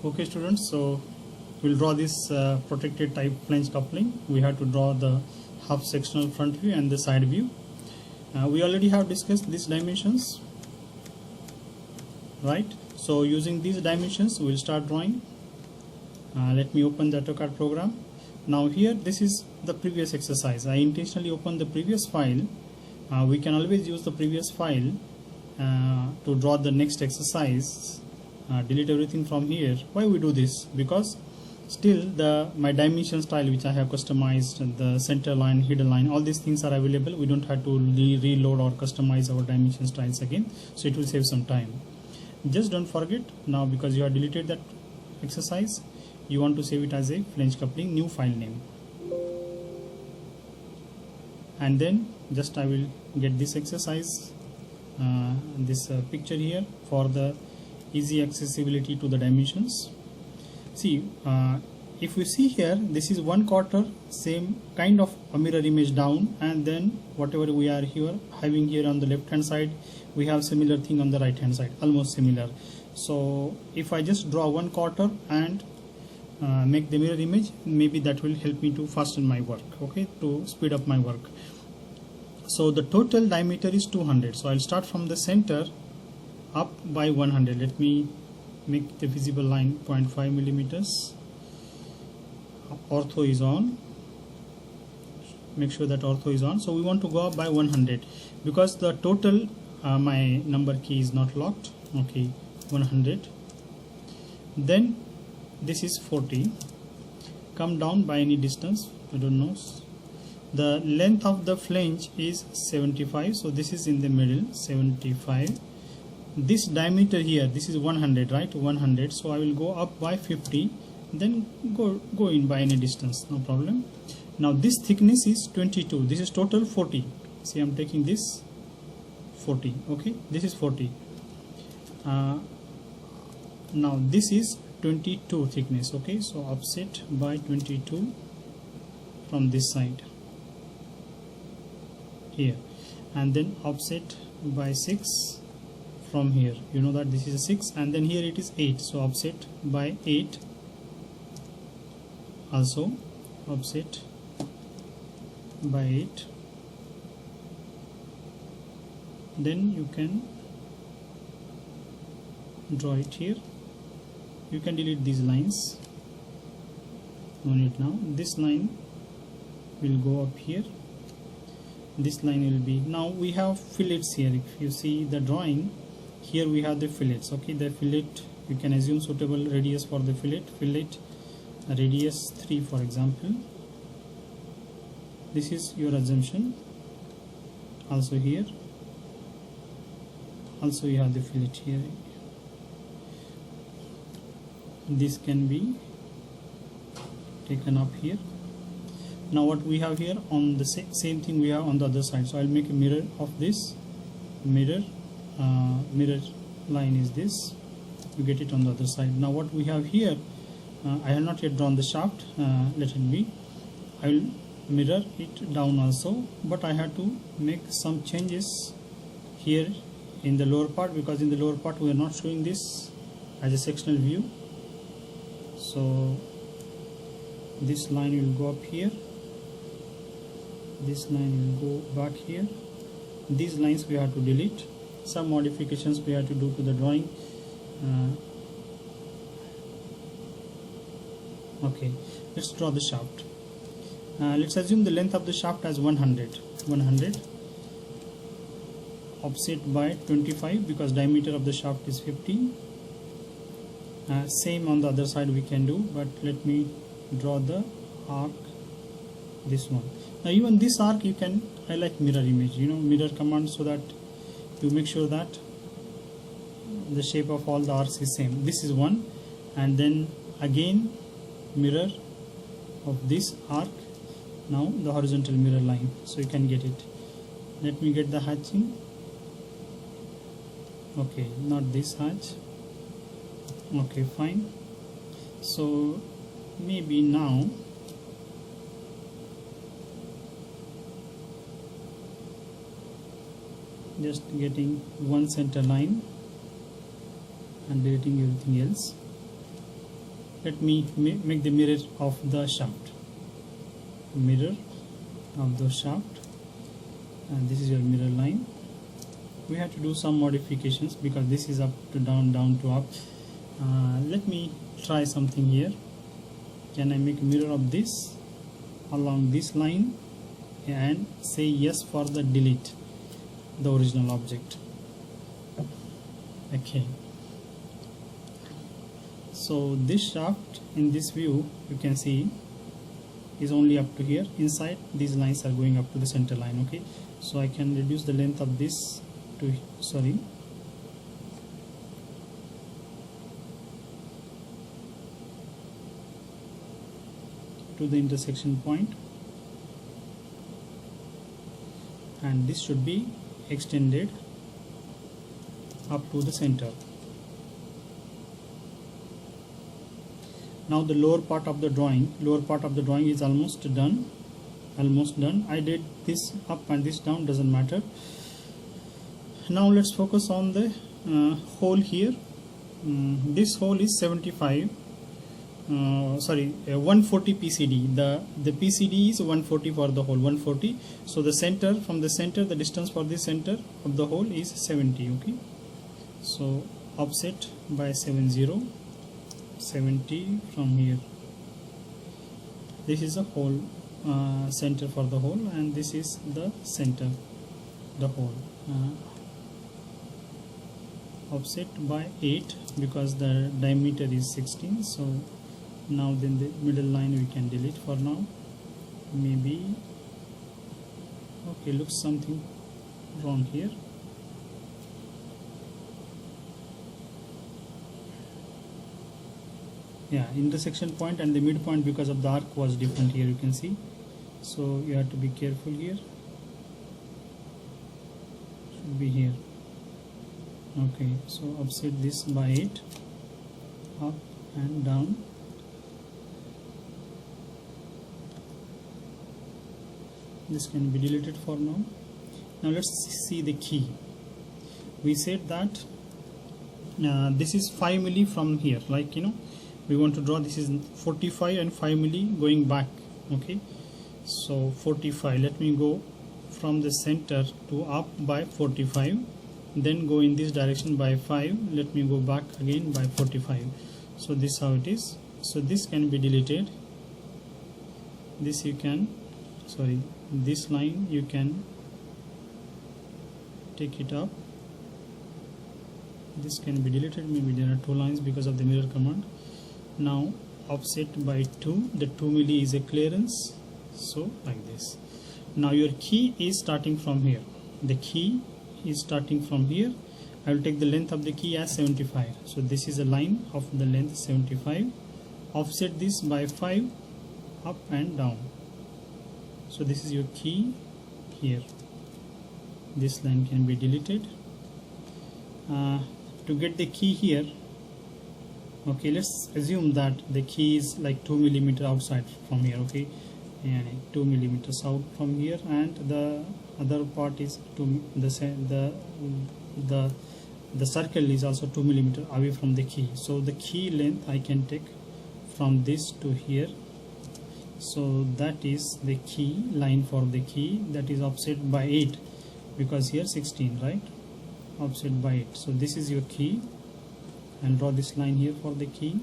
Okay students, so we'll draw this protected type flange coupling. We have to draw the half sectional front view and the side view. We already have discussed these dimensions, right? So using these dimensions we'll start drawing. Let me open the AutoCAD program. Now here this is the previous exercise. I intentionally opened the previous file. We can always use the previous file to draw the next exercise. Delete everything from here. Why we do this? Because still my dimension style which I have customized, the center line, hidden line, all these things are available. We don't have to reload or customize our dimension styles again, so it will save some time. Just don't forget now, because you have deleted that exercise, you want to save it as a flange coupling, new file name, and then just I will get this exercise, this picture here for the easy accessibility to the dimensions. See, if we see here, this is 1/4, same kind of a mirror image down, and then whatever we are having here on the left hand side, we have similar thing on the right hand side, almost similar. So if I just draw 1/4 and make the mirror image, maybe that will help me to fasten my work, okay, to speed up my work. So the total diameter is 200, so I'll start from the center up by 100. Let me make the visible line 0.5 millimeters. Ortho is on. Make sure that ortho is on. So we want to go up by 100 because the total my number key is not locked. Okay, 100. Then this is 40. Come down by any distance, I don't know. The length of the flange is 75, so this is in the middle, 75. This diameter here, this is 100, right? 100. So I will go up by 50, then go in by any distance, no problem. Now this thickness is 22. This is total 40. See, I'm taking this 40. Okay, this is 40. Now this is 22 thickness. Okay, so offset by 22 from this side here, and then offset by 6 from here. You know that this is a 6, and then here it is 8, so offset by 8, also offset by 8. Then you can draw it here. You can delete these lines, no need now. This line will go up here, this line will be, now we have fillets here. If you see the drawing, here we have the fillets. Okay, the fillet, you can assume suitable radius for the fillet radius 3, for example. This is your assumption. Also here, also you have the fillet here. This can be taken up here. Now what we have here, on the same thing we have on the other side. So I'll make a mirror of this. Mirror line is this. You get it on the other side. Now what we have here, I have not yet drawn the shaft. Let it be. I will mirror it down also, but I have to make some changes here in the lower part, because in the lower part we are not showing this as a sectional view. So this line will go up here, this line will go back here. These lines we have to delete. Some modifications we have to do to the drawing. Okay, let's draw the shaft. Let's assume the length of the shaft as 100. Offset by 25, because diameter of the shaft is 50. Same on the other side we can do, but let me draw the arc, this one. Now even this arc you can highlight mirror image, mirror command, so that you make sure that the shape of all the arcs is same. This is one, and then again mirror of this arc. Now the horizontal mirror line, so you can get it. Let me get the hatching. Okay, not this hatch. Okay, fine. So maybe now just getting one center line and deleting everything else. let me make the mirror of the shaft, mirror of the shaft, and this is your mirror line. We have to do some modifications because this is up to down, down to up. Let me try something here. Can I make a mirror of this along this line and say yes for the delete the original object? Okay, so this shaft in this view you can see is only up to here. Inside these lines are going up to the center line. Okay, so I can reduce the length of this to, sorry, to the intersection point, and this should be extended up to the center. Now the lower part of the drawing is almost done. I did this up and this down, doesn't matter. Now let's focus on the hole here. This hole is 140 PCD. The PCD is 140 for the hole, 140. So the center, from the center, the distance for the center of the hole is 70. Okay, so offset by 70 from here. This is a hole, center for the hole, and this is the center, the hole. Offset by 8 because the diameter is 16. So now then the middle line we can delete for now. Maybe, okay, looks something wrong here. Yeah, intersection point and the midpoint, because of the arc, was different here, you can see. So you have to be careful here. Should be here. Okay, so offset this by 8, up and down. This can be deleted for now. Now let's see the key. We said that this is 5 milli from here, like, you know, we want to draw, this is 45 and 5 milli going back. Okay, so 45, let me go from the center to up by 45, then go in this direction by 5, let me go back again by 45. So this is how it is. So this can be deleted. This you can, sorry, this line you can take it up. This can be deleted. Maybe there are 2 lines because of the mirror command. Now offset by 2, the 2 milli is a clearance, so like this. Now your key is starting from here. The key is starting from here. I will take the length of the key as 75. So this is a line of the length 75. Offset this by 5, up and down. So this is your key here. This line can be deleted. To get the key here, okay, let's assume that the key is like 2 millimeter outside from here. Okay, and 2 millimeters out from here, and the other part is the circle is also 2 millimeter away from the key. So the key length I can take from this to here. So that is the key line for the key, that is offset by 8 because here 16, right? Offset by 8. So this is your key, and draw this line here for the key.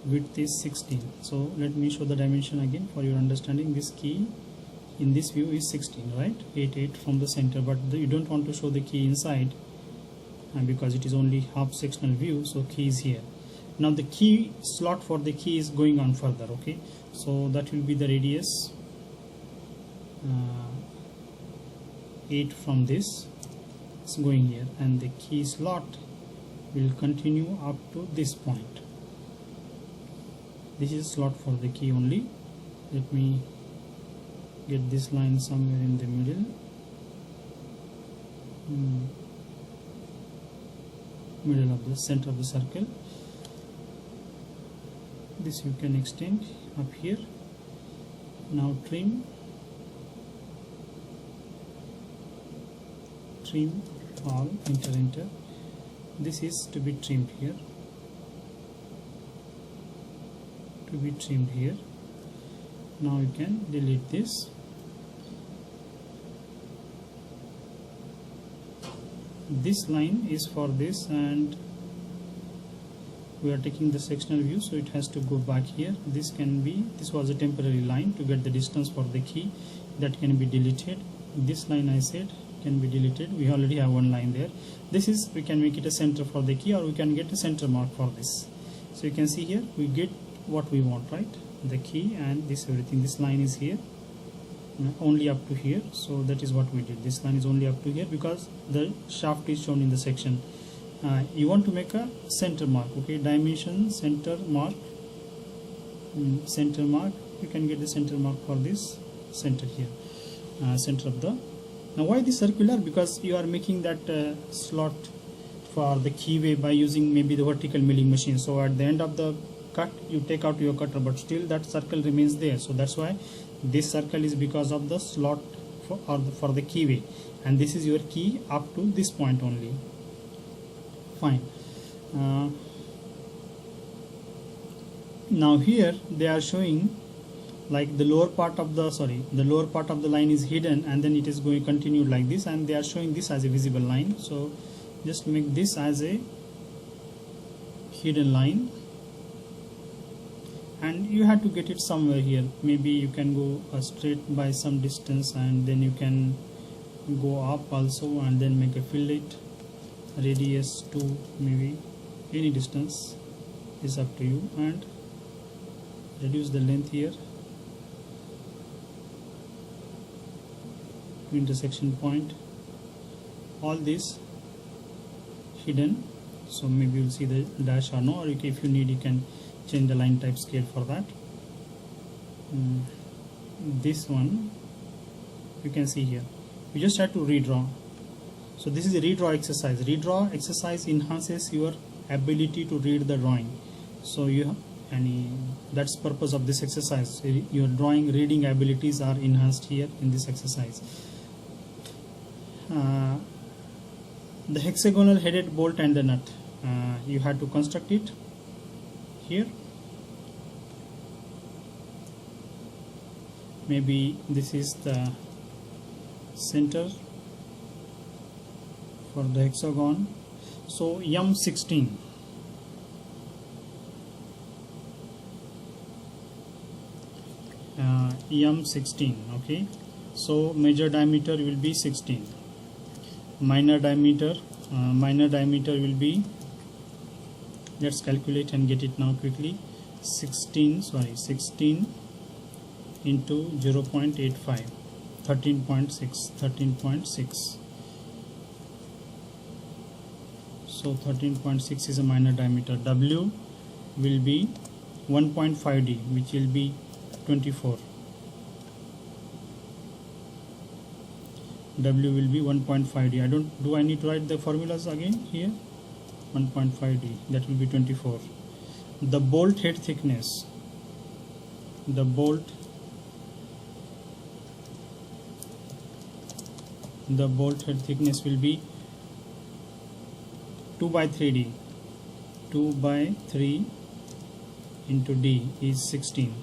Width is 16. So let me show the dimension again for your understanding. This key in this view is 16, right? 8 from the center, but you don't want to show the key inside because it is only half sectional view. So key is here. Now the key slot for the key is going on further. Okay, so that will be the radius 8 from this. It's going here, and the key slot will continue up to this point. This is slot for the key only. Let me get this line somewhere in the middle. Middle of the center of the circle. This you can extend up here. Now trim all, enter. This is to be trimmed here. to be trimmed here. Now you can delete this. This line is for this, and we are taking the sectional view, so it has to go back here. This was a temporary line to get the distance for the key, that can be deleted. This line I said can be deleted. We already have one line there. This is, we can make it a center for the key, or we can get a center mark for this. So you can see here we get what we want, right? The key and this everything. This line is here only up to here, so that is what we did. This line is only up to here because the shaft is shown in the section. You want to make a center mark, okay? Dimension center mark, center mark. You can get the center mark for this center here, center of the. Now why this circular? Because you are making that slot for the keyway by using maybe the vertical milling machine. So at the end of the cut you take out your cutter, but still that circle remains there. So that's why this circle is because of the slot for the keyway, and this is your key up to this point only. Fine. Now here they are showing like the lower part of the line is hidden, and then it is going continued like this, and they are showing this as a visible line. So just make this as a hidden line, and you have to get it somewhere here. Maybe you can go straight by some distance, and then you can go up also, and then make a fillet radius to maybe any distance is up to you, and reduce the length here to intersection point. All this hidden, so maybe you'll see the dash or no, or if you need you can change the line type scale for that. This one you can see here, you just have to redraw. So this is a redraw exercise. Redraw exercise enhances your ability to read the drawing. So that's purpose of this exercise. Your reading abilities are enhanced here in this exercise. The hexagonal headed bolt and the nut, you have to construct it here. Maybe this is the center for the hexagon. So M16, M16, okay. So major diameter will be 16, minor diameter will be, let's calculate and get it now quickly. 16 into 0.85, 13.6. So 13.6 is a minor diameter. W will be 1.5D, which will be 24. W will be 1.5D. Do I need to write the formulas again here? 1.5D, that will be 24. The bolt head thickness, the bolt head thickness will be 2 by 3D. 2 by 3 into D is 16,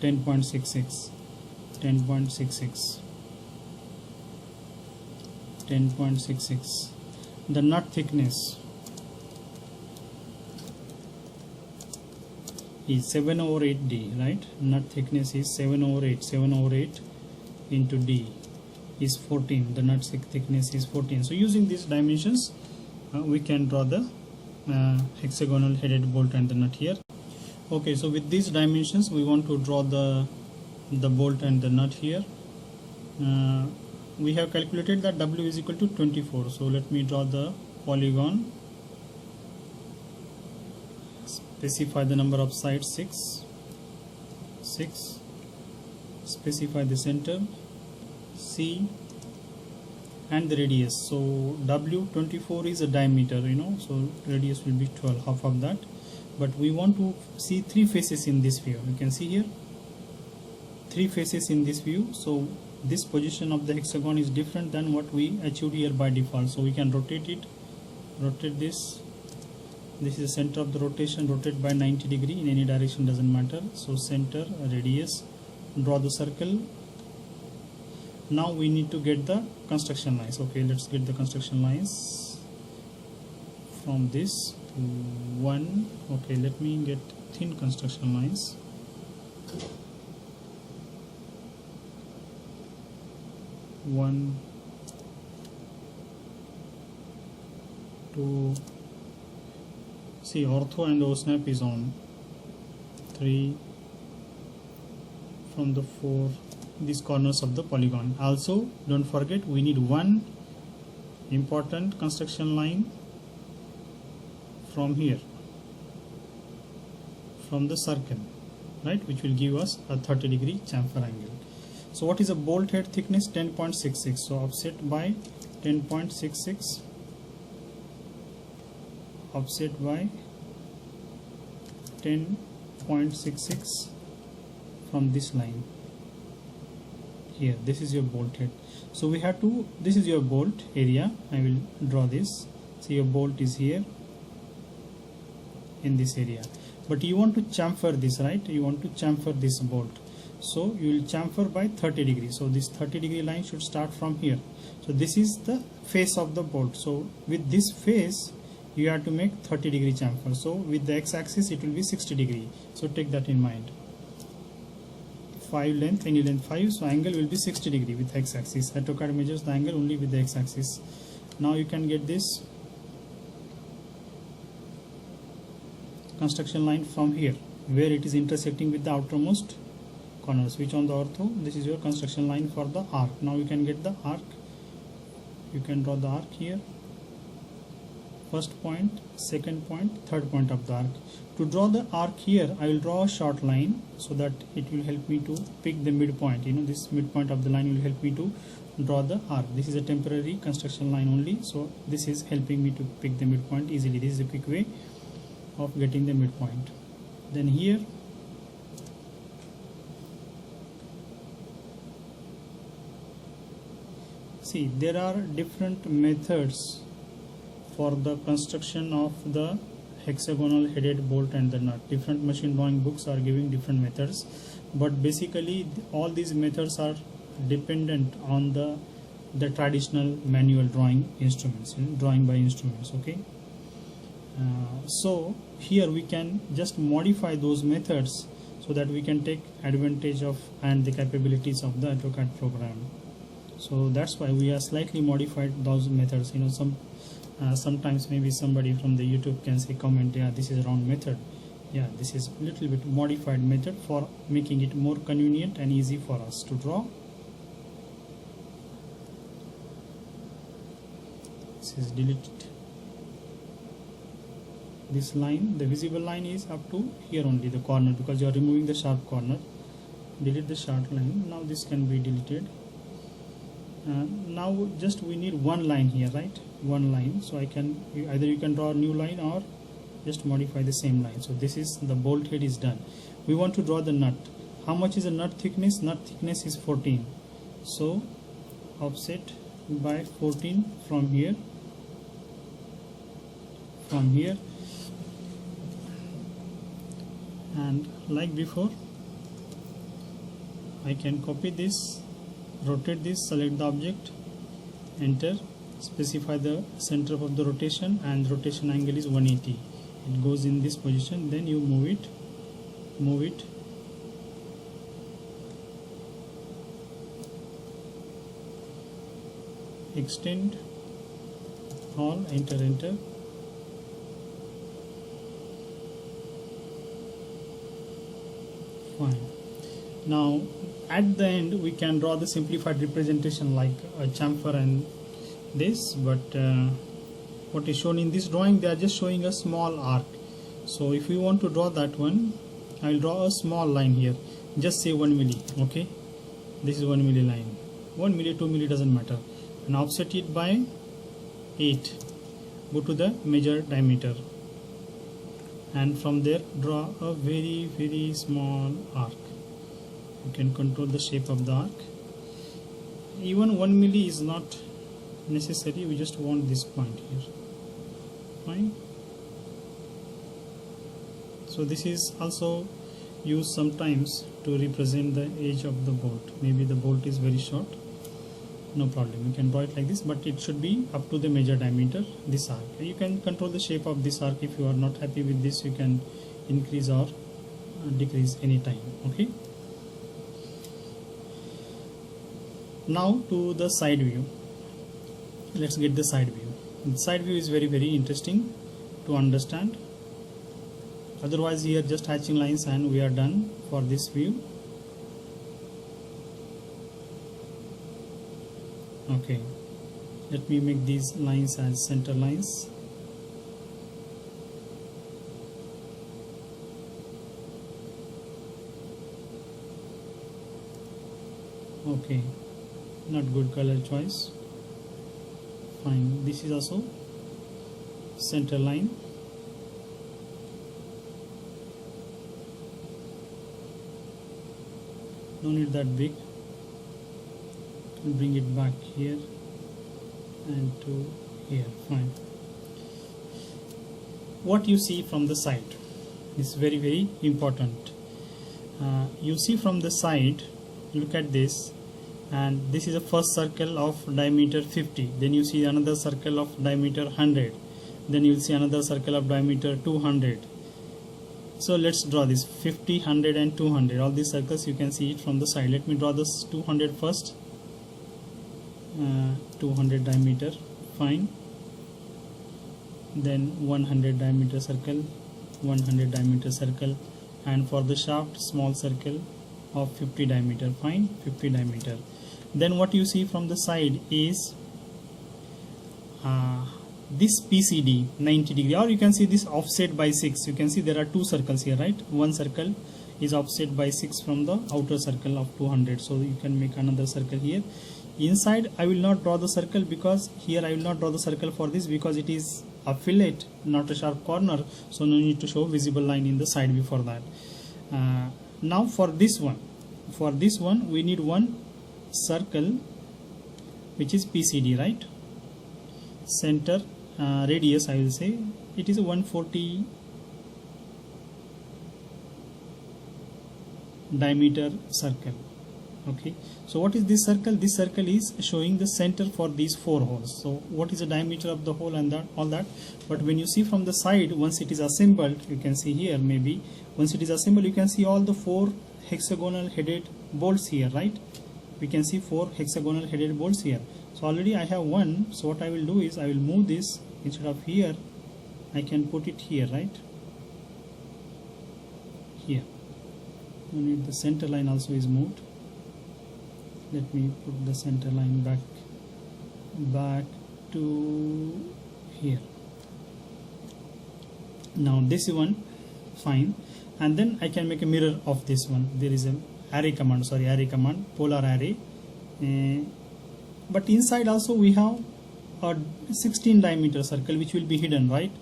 10.66, 10.66. The nut thickness is 7/8D, right? Nut thickness is 7/8 into D is 14. The nut thickness is 14. So using these dimensions we can draw the hexagonal headed bolt and the nut here. Okay, so with these dimensions we want to draw the bolt and the nut here. We have calculated that W is equal to 24. So let me draw the polygon. Specify the number of sides, 6. Specify the center, C, and the radius. So W24 is a diameter, so radius will be 12, half of that. But we want to see 3 faces in this view. You can see here 3 faces in this view. So this position of the hexagon is different than what we achieved here by default. So we can rotate it, rotate this this is the center of the rotation, rotate by 90 degree in any direction, doesn't matter. So center, radius, draw the circle. Now we need to get the construction lines. Okay, let's get the construction lines from this one. Okay, let me get thin construction lines. One, two, see, ortho and OSNAP is on. 3, from the 4, these corners of the polygon. Also, don't forget, we need one important construction line from here, from the circle, right, which will give us a 30 degree chamfer angle. So what is a bolt head thickness? 10.66. So offset by 10.66, offset by 10.66 from this line here. This is your bolt head. So we have to, this is your bolt area. I will draw this. See, your bolt is here in this area, but you want to chamfer this, right? You want to chamfer this bolt. So you will chamfer by 30 degrees. So this 30 degree line should start from here. So this is the face of the bolt. So with this face you have to make 30 degree chamfer. So with the x-axis it will be 60 degree. So take that in mind. 5 length, any length 5. So angle will be 60 degree with x-axis. AutoCAD measures the angle only with the x-axis. Now you can get this construction line from here, where it is intersecting with the outermost corner. Switch on the ortho. This is your construction line for the arc. Now you can get the arc. You can draw the arc here. First point, second point, third point of the arc. To draw the arc here, I will draw a short line so that it will help me to pick the midpoint. You know, this midpoint of the line will help me to draw the arc. This is a temporary construction line only. So this is helping me to pick the midpoint easily. This is a quick way of getting the midpoint. Then here, see, there are different methods for the construction of the hexagonal headed bolt and the nut. Different machine drawing books are giving different methods, but basically all these methods are dependent on the traditional manual drawing instruments, you know, drawing by instruments. Okay, so here we can just modify those methods so that we can take advantage of and the capabilities of the AutoCAD program. So that's why we have slightly modified those methods. You know, sometimes maybe somebody from the YouTube can say, comment, yeah, this is wrong method. Yeah, this is a little bit modified method for making it more convenient and easy for us to draw. This is deleted. This line, the visible line, is up to here only, the corner, because you are removing the sharp corner. Delete the sharp line. Now this can be deleted. Now just we need one line here, right? One line. So I can either you can draw a new line or just modify the same line. So this is the bolt head is done. We want to draw the nut. How much is the nut thickness? Nut thickness is 14. So offset by 14 from here. And like before, I can copy this, rotate this, select the object, enter, specify the center of the rotation, and rotation angle is 180. It goes in this position. Then you move it, extend all, enter. Fine. Now at the end we can draw the simplified representation like a chamfer and this, but what is shown in this drawing, they are just showing a small arc. So if we want to draw that one, I will draw a small line here, just say 1 milli. Okay, this is 1 milli line, 1 milli, 2 milli, doesn't matter, and offset it by 8. Go to the measure diameter, and from there draw a very small arc. You can control the shape of the arc. Even 1 milli is not necessary, we just want this point here. Fine. So this is also used sometimes to represent the edge of the bolt. Maybe the bolt is very short, no problem, you can draw it like this, but it should be up to the major diameter, this arc. You can control the shape of this arc. If you are not happy with this, you can increase or decrease anytime. Okay, now to the side view. Let's get the side view. The side view is very interesting to understand. Otherwise here just hatching lines and we are done for this view. Okay, let me make these lines as center lines. Okay, not good color choice. Fine, this is also center line. No need that big. Bring it back here and to here. Fine. What you see from the side is very important. You see from the side, look at this, and this is a first circle of diameter 50. Then you see another circle of diameter 100. Then you will see another circle of diameter 200. So let's draw this 50, 100 and 200. All these circles you can see it from the side. Let me draw this 200 first. 200 diameter, fine. Then 100 diameter circle, 100 diameter circle, and for the shaft small circle of 50 diameter, fine, 50 diameter. Then what you see from the side is this PCD 90 degree, or you can see this offset by 6. You can see there are two circles here, right? One circle is offset by 6 from the outer circle of 200, so you can make another circle here. Inside I will not draw the circle, because here I will not draw the circle for this, because it is a fillet, not a sharp corner, so no need to show visible line in the side view for that. Now for this one we need one circle which is PCD, right? Center radius, I will say it is a 140 diameter circle. Okay, so what is this circle? This circle is showing the center for these 4 holes. So what is the diameter of the hole and that, all that. But when you see from the side, once it is assembled, you can see here, maybe once it is assembled, you can see all the 4 hexagonal headed bolts here, right? We can see 4 hexagonal headed bolts here. So already I have one, so what I will do is I will move this. Instead of here, I can put it here, right? Here. Only the center line also is moved. Let me put the center line back to here. Now this one, fine, and then I can make a mirror of this one. There is an array command, polar array, but inside also we have a 16 diameter circle which will be hidden, right?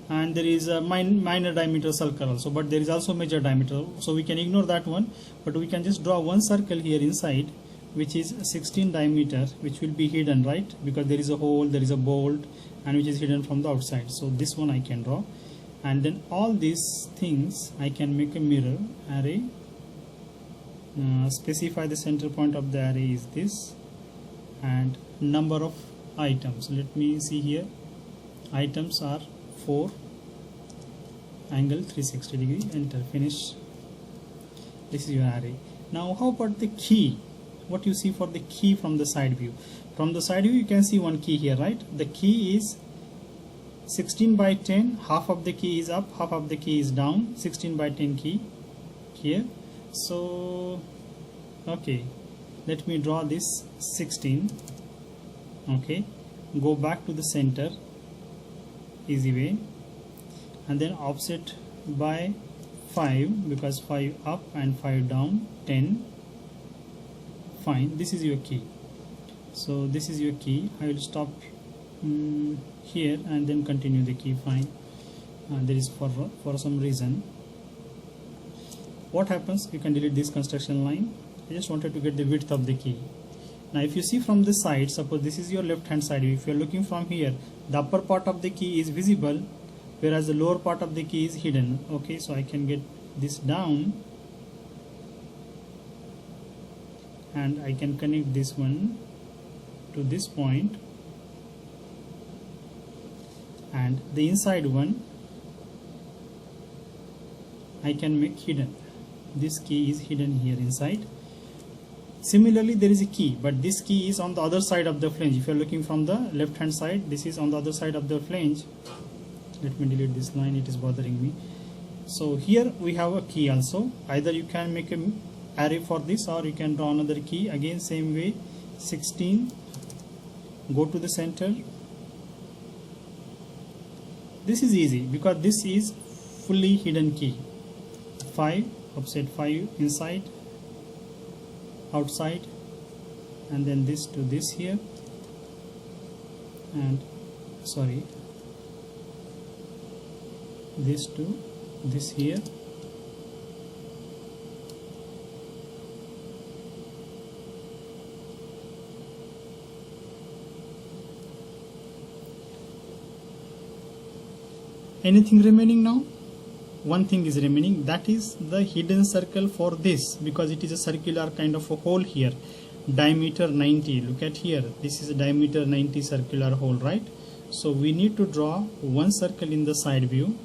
And there is a minor diameter circle also, but there is also major diameter, so we can ignore that one, but we can just draw one circle here inside which is 16 diameter, which will be hidden, right? Because there is a hole, there is a bolt, and which is hidden from the outside. So this one I can draw, and then all these things I can make a mirror array. Specify the center point of the array is this, and number of items. Let me see here. Items are 4, angle 360 degree. Enter, finish. This is your array. Now how about the key? What you see for the key from the side view? From the side view you can see one key here, right? The key is 16 by 10. Half of the key is up, half of the key is down. 16 by 10 key here. So okay, let me draw this 16. Okay, go back to the center, easy way, and then offset by 5, because 5 up and 5 down, 10. Fine, this is your key. So this is your key. I will stop here and then continue the key. Fine. There is for some reason. What happens? You can delete this construction line. I just wanted to get the width of the key. Now if you see from this side, suppose this is your left hand side. If you are looking from here, the upper part of the key is visible, whereas the lower part of the key is hidden. Okay, so I can get this down and I can connect this one to this point, and the inside one I can make hidden. This key is hidden here inside. Similarly, there is a key, but this key is on the other side of the flange. If you are looking from the left hand side, this is on the other side of the flange. Let me delete this line, it is bothering me. So here we have a key also. Either you can make an array for this, or you can draw another key. Again, same way, 16, go to the center. This is easy because this is fully hidden key. 5, offset 5 inside, outside, and then this to this here, and sorry, this to this here. Anything remaining now? One thing is remaining, that is the hidden circle for this, because it is a circular kind of a hole here, diameter 90. Look at here, this is a diameter 90 circular hole, right? So we need to draw one circle in the side view,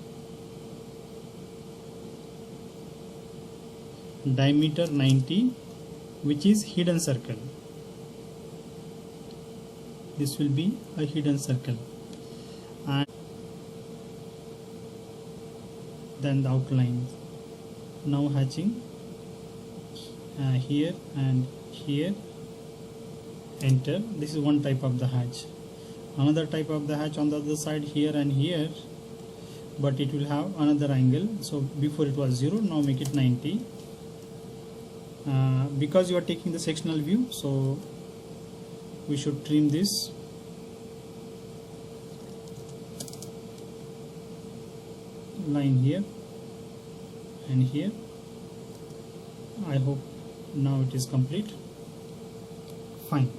diameter 90, which is hidden circle. This will be a hidden circle, and then the outline. Now hatching here and here, enter. This is one type of the hatch. Another type of the hatch on the other side, here and here, but it will have another angle. So before it was 0, now make it 90. Because you are taking the sectional view, so we should trim this. Line here and here. I hope now it is complete. Fine.